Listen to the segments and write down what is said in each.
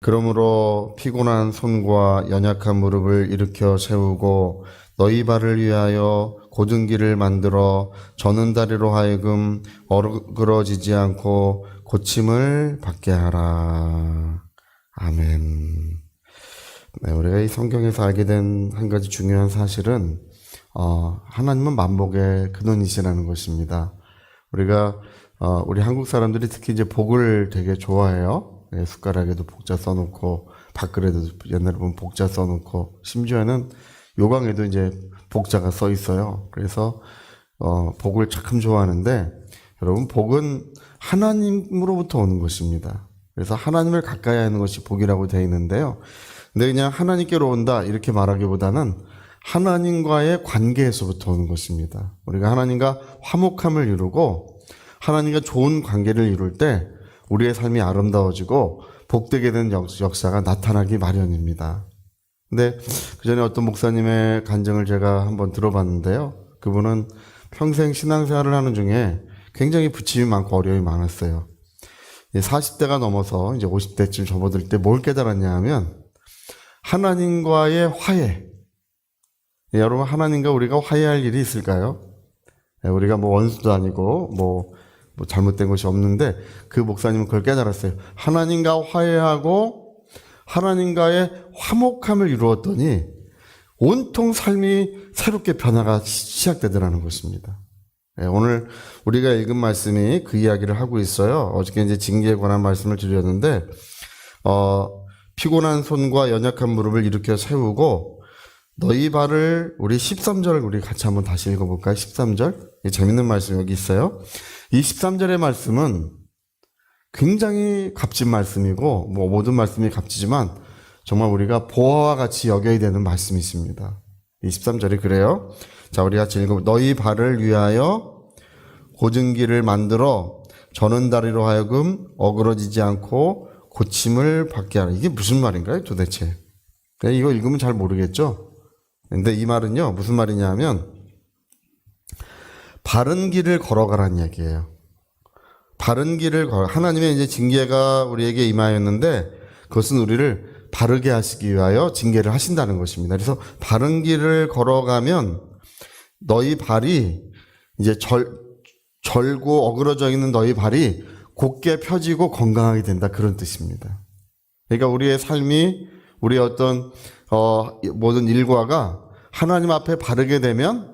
그러므로 피곤한 손과 연약한 무릎을 일으켜 세우고 너희 발을 위하여 곧은 길을 만들어 저는 다리로 하여금 어그러지지 않고 고침을 받게 하라. 아멘. 네, 우리가 이 성경에서 알게 된 한 가지 중요한 사실은 하나님은 만복의 근원이시라는 것입니다. 우리 한국 사람들이 특히 이제 복을 되게 좋아해요. 예, 숟가락에도 복자 써놓고 밥그릇에도 옛날에 보면 복자 써놓고 심지어는 요강에도 이제 복자가 써 있어요. 그래서 복을 참 좋아하는데 여러분 복은 하나님으로부터 오는 것입니다. 그래서 하나님을 가까이 하는 것이 복이라고 되어 있는데요. 근데 그냥 하나님께로 온다 이렇게 말하기보다는 하나님과의 관계에서부터 오는 것입니다. 우리가 하나님과 화목함을 이루고 하나님과 좋은 관계를 이룰 때 우리의 삶이 아름다워지고 복되게 된 역사가 나타나기 마련입니다. 근데 그 전에 어떤 목사님의 간증을 제가 한번 들어봤는데요. 그분은 평생 신앙생활을 하는 중에 굉장히 부침이 많고 어려움이 많았어요. 40대가 넘어서 이제 50대쯤 접어들 때 뭘 깨달았냐 하면 하나님과의 화해. 여러분, 하나님과 우리가 화해할 일이 있을까요? 우리가 뭐 원수도 아니고 뭐 잘못된 것이 없는데 그 목사님은 그걸 깨달았어요. 하나님과 화해하고 하나님과의 화목함을 이루었더니 온통 삶이 새롭게 변화가 시작되더라는 것입니다. 오늘 우리가 읽은 말씀이 그 이야기를 하고 있어요. 어저께 이제 징계에 관한 말씀을 드렸는데 피곤한 손과 연약한 무릎을 일으켜 세우고 너희 발을 우리 13절 우리 같이 한번 다시 읽어볼까요? 13절 재밌는 말씀 여기 있어요. 이 13절의 말씀은 굉장히 값진 말씀이고 모든 말씀이 값지지만 정말 우리가 보화와 같이 여겨야 되는 말씀이 있습니다. 이 13절이 그래요. 자, 우리 같이 읽어볼까요? 너희 발을 위하여 곧은 길을 만들어 저는 다리로 하여금 어그러지지 않고 고침을 받게 하라. 이게 무슨 말인가요 도대체? 이거 읽으면 잘 모르겠죠? 근데 이 말은요 무슨 말이냐 하면 바른 길을 걸어가라는 얘기예요. 바른 길을 하나님의 이제 징계가 우리에게 임하였는데 그것은 우리를 바르게 하시기 위하여 징계를 하신다는 것입니다. 그래서 바른 길을 걸어가면 너희 발이 이제 절고 어그러져 있는 너희 발이 곧게 펴지고 건강하게 된다 그런 뜻입니다. 그러니까 우리의 삶이 우리의 어떤 모든 일과가 하나님 앞에 바르게 되면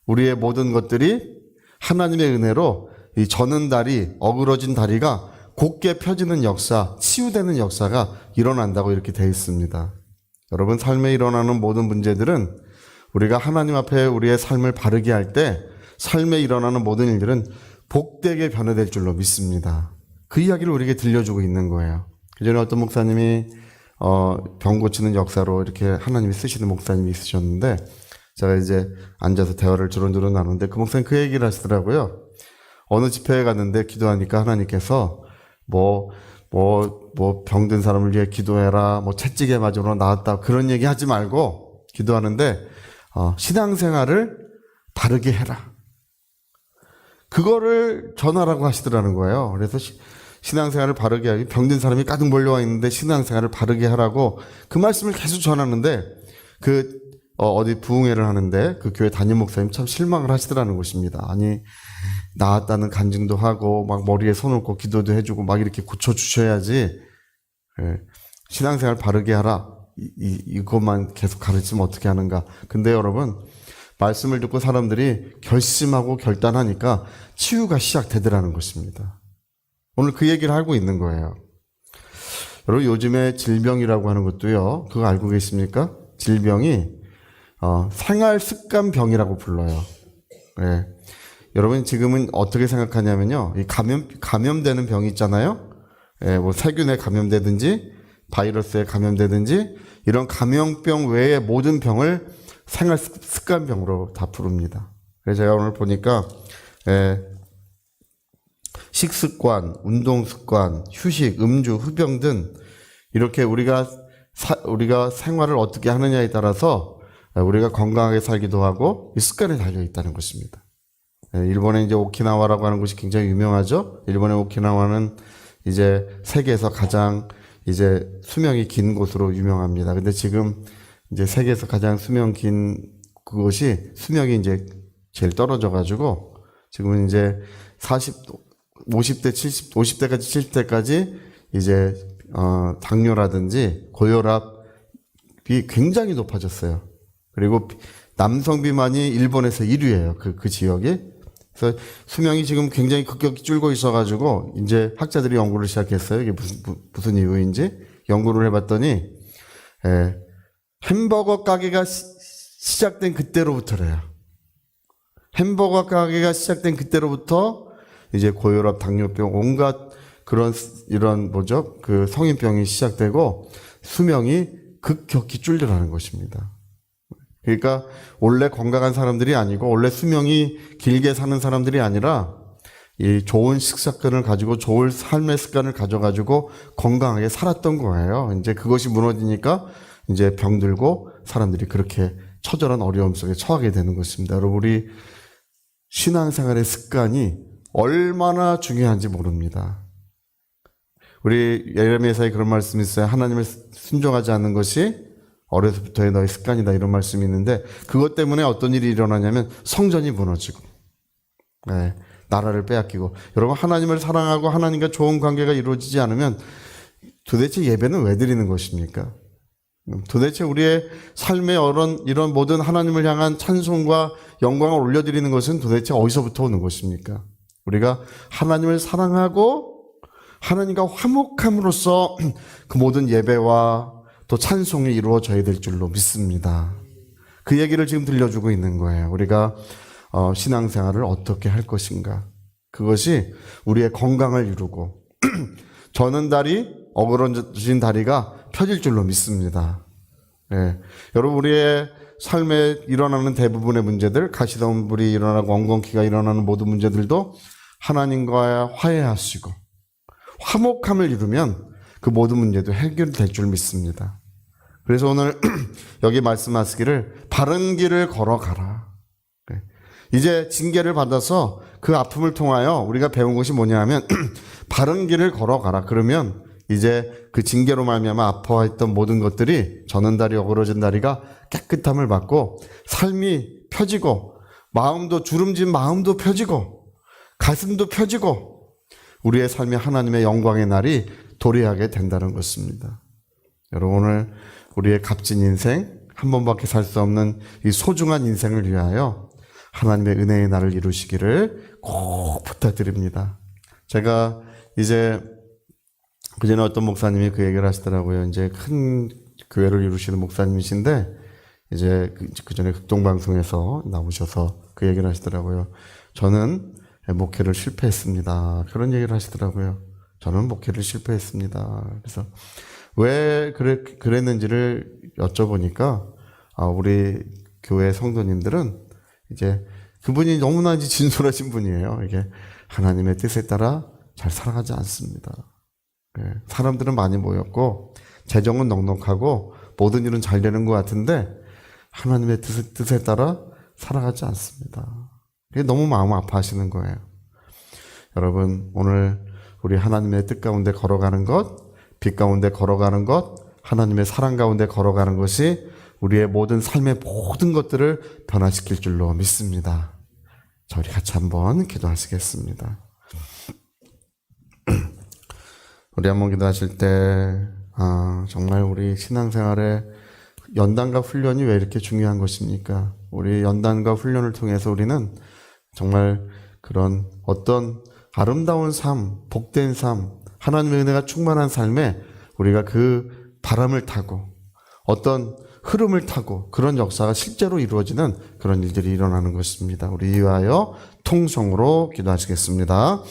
우리의 모든 것들이 하나님의 은혜로 이 저는 다리, 어그러진 다리가 곧게 펴지는 역사, 치유되는 역사가 일어난다고 이렇게 되어 있습니다. 여러분, 삶에 일어나는 모든 문제들은 우리가 하나님 앞에 우리의 삶을 바르게 할 때 삶에 일어나는 모든 일들은 복되게 변화될 줄로 믿습니다. 그 이야기를 우리에게 들려주고 있는 거예요. 그전에 어떤 목사님이 병 고치는 역사로 이렇게 하나님이 쓰시는 목사님이 있으셨는데 제가 이제 앉아서 대화를 주론주론 나누는데 그 목사님 그 얘기를 하시더라고요. 어느 집회에 갔는데 기도하니까 하나님께서 병든 사람을 위해 기도해라, 채찍에 맞으러 나왔다 그런 얘기 하지 말고 기도하는데 신앙생활을 바르게 해라. 그거를 전하라고 하시더라는 거예요. 그래서 신앙생활을 바르게 하기, 병든 사람이 가득 몰려와 있는데 신앙생활을 바르게 하라고 그 말씀을 계속 전하는데 어디 부흥회를 하는데 그 교회 담임 목사님 참 실망을 하시더라는 것입니다. 아니, 나았다는 간증도 하고 머리에 손 얹고 기도도 해주고 이렇게 고쳐주셔야지 신앙생활 바르게 하라 이것만 계속 가르치면 어떻게 하는가. 근데 여러분, 말씀을 듣고 사람들이 결심하고 결단하니까 치유가 시작되더라는 것입니다. 오늘 그 얘기를 하고 있는 거예요. 여러분, 요즘에 질병이라고 하는 것도요, 그거 알고 계십니까? 질병이 생활습관병이라고 불러요. 네. 여러분, 지금은 어떻게 생각하냐면요, 이 감염되는 병이 있잖아요. 네, 세균에 감염되든지 바이러스에 감염되든지 이런 감염병 외의 모든 병을 생활습관병으로 다 부릅니다. 그래서 제가 오늘 보니까 식습관, 운동습관, 휴식, 음주, 흡연 등 이렇게 우리가 생활을 어떻게 하느냐에 따라서 우리가 건강하게 살기도 하고 이 습관에 달려 있다는 것입니다. 일본의 이제 오키나와라고 하는 곳이 굉장히 유명하죠. 일본의 오키나와는 이제 세계에서 가장 이제 수명이 긴 곳으로 유명합니다. 근데 지금 이제 세계에서 가장 수명 긴 그것이 수명이 이제 제일 떨어져가지고 지금은 이제 50대, 50대까지 70대까지 이제 당뇨라든지 고혈압이 굉장히 높아졌어요. 그리고 남성 비만이 일본에서 1위예요. 그 지역이. 그래서 수명이 지금 굉장히 급격히 줄고 있어가지고 이제 학자들이 연구를 시작했어요. 이게 무슨 이유인지 연구를 해봤더니 햄버거 가게가 시작된 그때로부터래요. 햄버거 가게가 시작된 그때로부터 이제 고혈압, 당뇨병, 온갖 그런 이런 그 성인병이 시작되고 수명이 급격히 줄더라는 것입니다. 그러니까 원래 건강한 사람들이 아니고 원래 수명이 길게 사는 사람들이 아니라 이 좋은 식습관을 가지고 좋은 삶의 습관을 가져가지고 건강하게 살았던 거예요. 이제 그것이 무너지니까 이제 병들고 사람들이 그렇게 처절한 어려움 속에 처하게 되는 것입니다. 여러분, 우리 신앙생활의 습관이 얼마나 중요한지 모릅니다. 우리 예레미야서에 그런 말씀이 있어요. 하나님을 순종하지 않는 것이 어려서부터의 너의 습관이다, 이런 말씀이 있는데 그것 때문에 어떤 일이 일어나냐면 성전이 무너지고 나라를 빼앗기고, 여러분 하나님을 사랑하고 하나님과 좋은 관계가 이루어지지 않으면 도대체 예배는 왜 드리는 것입니까? 도대체 우리의 삶의 이런 모든 하나님을 향한 찬송과 영광을 올려드리는 것은 도대체 어디서부터 오는 것입니까? 우리가 하나님을 사랑하고 하나님과 화목함으로써 그 모든 예배와 또 찬송이 이루어져야 될 줄로 믿습니다. 그 얘기를 지금 들려주고 있는 거예요. 우리가 신앙생활을 어떻게 할 것인가. 그것이 우리의 건강을 이루고 저는 다리, 어그러진 다리가 펴질 줄로 믿습니다. 여러분, 우리의 삶에 일어나는 대부분의 문제들, 가시덤불이 일어나고 엉겅퀴가 일어나는 모든 문제들도 하나님과 화해하시고 화목함을 이루면 그 모든 문제도 해결될 줄 믿습니다. 그래서 오늘 여기 말씀하시기를 바른 길을 걸어가라. 이제 징계를 받아서 그 아픔을 통하여 우리가 배운 것이 뭐냐 하면 바른 길을 걸어가라. 그러면 이제 그 징계로 말미암아 아파했던 모든 것들이 저는 다리, 어그러진 다리가 깨끗함을 받고 삶이 펴지고 마음도, 주름진 마음도 펴지고 가슴도 펴지고 우리의 삶이 하나님의 영광의 날이 도래하게 된다는 것입니다. 여러분, 오늘 우리의 값진 인생, 한 번밖에 살 수 없는 이 소중한 인생을 위하여 하나님의 은혜의 날을 이루시기를 꼭 부탁드립니다. 제가 이제 그전에 어떤 목사님이 그 얘기를 하시더라고요. 이제 큰 교회를 이루시는 목사님이신데 이제 그전에 극동방송에서 나오셔서 그 얘기를 하시더라고요. 저는 목회를 실패했습니다. 그런 얘기를 하시더라고요. 저는 목회를 실패했습니다. 그래서 왜 그랬는지를 여쭤보니까 우리 교회 성도님들은 이제 그분이 너무나 진솔하신 분이에요. 이게 하나님의 뜻에 따라 잘 살아가지 않습니다. 사람들은 많이 모였고 재정은 넉넉하고 모든 일은 잘 되는 것 같은데 하나님의 뜻에 따라 살아가지 않습니다. 그게 너무 마음 아파하시는 거예요. 여러분, 오늘 우리 하나님의 뜻 가운데 걸어가는 것, 빛 가운데 걸어가는 것, 하나님의 사랑 가운데 걸어가는 것이 우리의 모든 삶의 모든 것들을 변화시킬 줄로 믿습니다. 자, 우리 같이 한번 기도하시겠습니다. 우리 한번 기도하실 때 정말 우리 신앙생활에 연단과 훈련이 왜 이렇게 중요한 것입니까? 우리 연단과 훈련을 통해서 우리는 정말 그런 어떤 아름다운 삶, 복된 삶, 하나님의 은혜가 충만한 삶에 우리가 그 바람을 타고 어떤 흐름을 타고 그런 역사가 실제로 이루어지는 그런 일들이 일어나는 것입니다. 우리 위하여 통성으로 기도하시겠습니다.